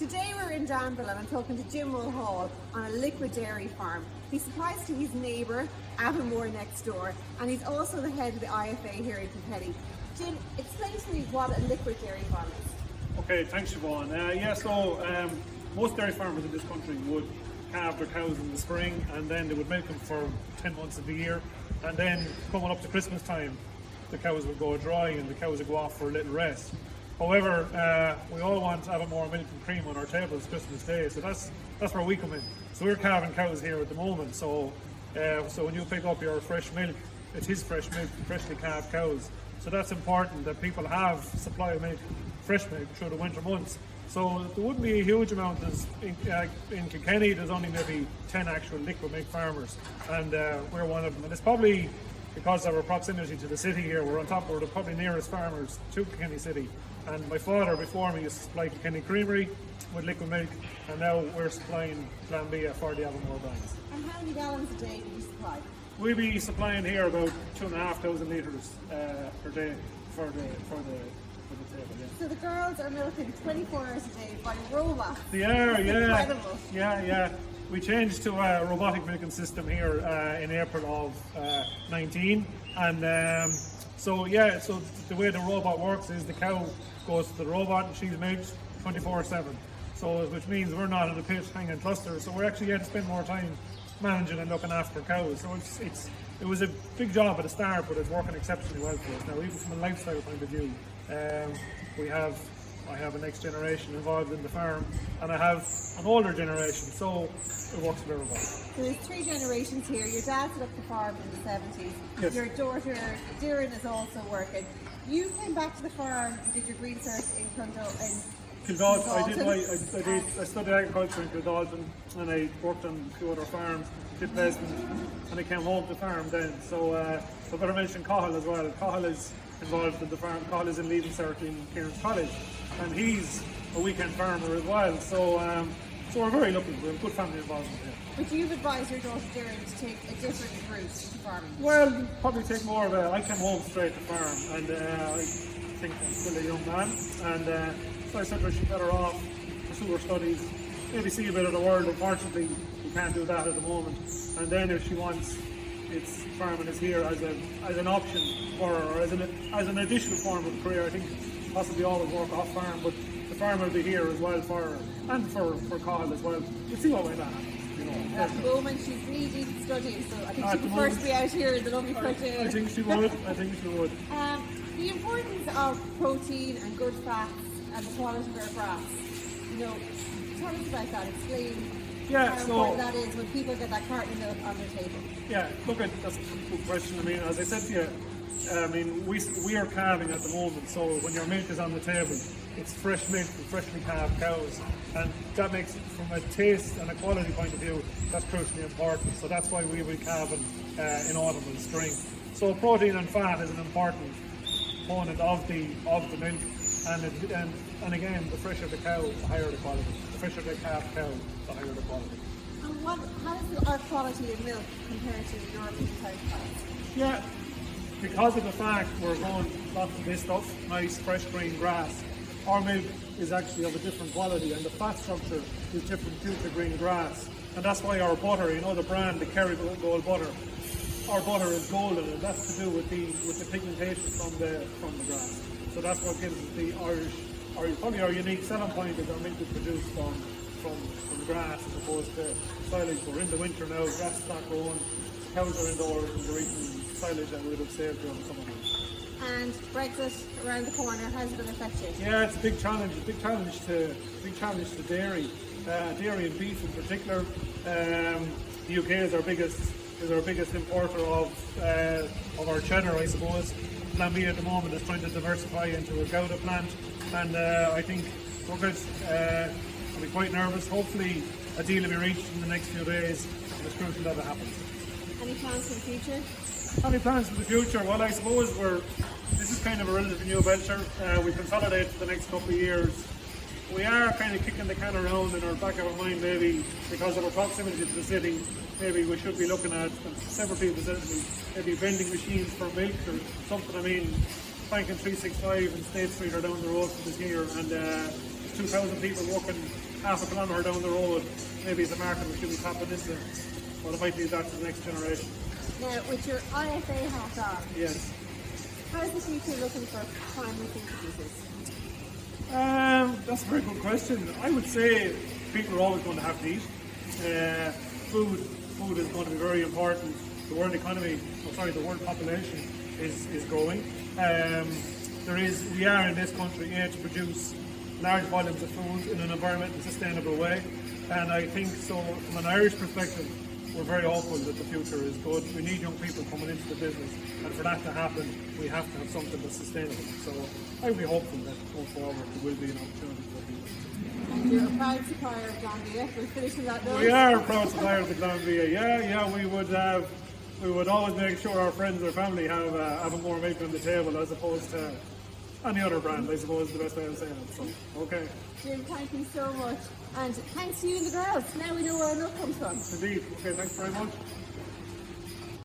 Today we're in Danville and I'm talking to Jim Mulhall on a liquid dairy farm. He supplies to his neighbour, Avonmore next door, and he's also the head of the IFA here in Kilkenny. Jim, explain to me what a liquid dairy farm is. Okay, thanks Siobhan. Most dairy farmers in this country would calve their cows in the spring and then they would milk them for 10 months of the year, and then coming up to Christmas time the cows would go dry and the cows would go off for a little rest. However, we all want Avonmore milk and cream on our tables Christmas Day, so that's where we come in. So we're calving cows here at the moment, so when you pick up your fresh milk, it's his fresh milk, freshly calved cows. So that's important that people have supply of milk, fresh milk through the winter months. So there wouldn't be a huge amount. In Kilkenny there's only maybe 10 actual liquid milk farmers, and we're one of them. And it's probably because of our proximity to the city here. We're the probably nearest farmers to Kilkenny City. And my father before me used to supply Kilkenny Creamery with liquid milk, and now we're supplying Glanbia for the Avonmore brands. And how many gallons a day do you supply? We'll be supplying here about 2,500 litres per day for the table. Yeah. So the girls are milking 24 hours a day by robots. They are, That's incredible. Yeah. We changed to a robotic milking system here in April of 19, and so the way the robot works is the cow goes to the robot and she's milked 24/7. So which means we're not in the pit hanging clusters. So we're actually going to spend more time managing and looking after cows. So it was a big job at the start, but it's working exceptionally well for us now. Even from a lifestyle point of view, I have a next generation involved in the farm, and I have an older generation, so it works very well. So there's 3 generations here. Your dad set up the farm in the 70s. Yes. Your daughter, Darren, is also working. You came back to the farm, you did your green cert in Kildalton. I studied agriculture in Kildalton, and I worked on a few other farms, did placement, and I came home to the farm then. So I better mention Cahill as well. Cahill is involved in the farm. Cahill is in leaving cert in Kieran's College, and he's a weekend farmer as well. So we're very lucky. We're a good family involvement here. Would you advise your daughter Darren to take a different route to farming? Well, probably take more of I came home straight to farm, and I think I'm still a young man, and so I said to her she's better off pursue her studies, maybe see a bit of the world. Unfortunately, we can't do that at the moment. And then if she wants, it's farming is here as an option for her, or as an additional form of career. I think possibly always work off farm, but the farm will be here as well for her, and for Cahill as well. We'll see what way that happens. At the moment she's knee deep studying, so I think she would first be out here in the lovely fresh air. I think she would. The importance of protein and good fats and the quality of our grass. Tell us about that. Explain how important that is when people get that carton of milk on their table. Yeah, look, that's a good question. I mean, as I said to you, we are calving at the moment, so when your milk is on the table, it's fresh milk from freshly calved cows, and that makes it, from a taste and a quality point of view, that's crucially important. So that's why we will be calving in autumn and spring. So protein and fat is an important component of the milk, and again, the fresher the cow, the higher the quality. The fresher the calved cow, the higher the quality. And how does our quality of milk compare to European type products? Yeah, because of the fact we're going lots of this stuff, nice fresh green grass, our milk is actually of a different quality, and the fat structure is different due to green grass. And that's why our butter, the brand, the Kerrygold butter, our butter is golden, and that's to do with the pigmentation from the grass. So that's what gives us the probably our unique selling point is our milk is produced from grass as opposed to silage. We're in the winter now, grass is not growing, cows are indoors and they're eating silage that we would have saved during the summer months. And Brexit around the corner, how's it going to affect you? Yeah, it's a big challenge. Big challenge to dairy, dairy and beef in particular. The UK is our biggest importer of our cheddar, I suppose. Glanbia at the moment is trying to diversify into a Gouda plant, and I think we're good. I'll be quite nervous. Hopefully, a deal will be reached in the next few days. It's crucial that it happens. Any plans for the future? Any plans for the future? Well, I suppose this is kind of a relatively new venture. We consolidate for the next couple of years. We are kind of kicking the can around in our back of our mind, maybe because of our proximity to the city. Maybe we should be looking at, and several people said to me, maybe vending machines for milk or something. I mean, Bank and 365 and State Street are down the road from us here, and 2,000 people working half a kilometre down the road, maybe it's a market we should be tapping into. But I might leave that to the next generation. Now, with your IFA hat on, Yes. how's the future looking for primary food producers? That's a very good question. I would say people are always going to have to eat. Food is going to be very important. The world economy, the world population is growing. We are in this country to produce large volumes of food in an environmentally sustainable way. And I think so from an Irish perspective, we're very hopeful that the future is good. We need young people coming into the business, and for that to happen, we have to have something that's sustainable. So I would be hopeful that going forward there will be an opportunity for people. And you're a proud supplier of Glanbia. We're finishing that note. We are proud suppliers of Glanbia. We would always make sure our friends or family have Avonmore milk on the table as opposed to any other brand, I suppose is the best way of saying it. So, okay. Jim, thank you so much. And thanks to you and the girls. Now we know where our milk comes from. Indeed. Okay, thanks very much.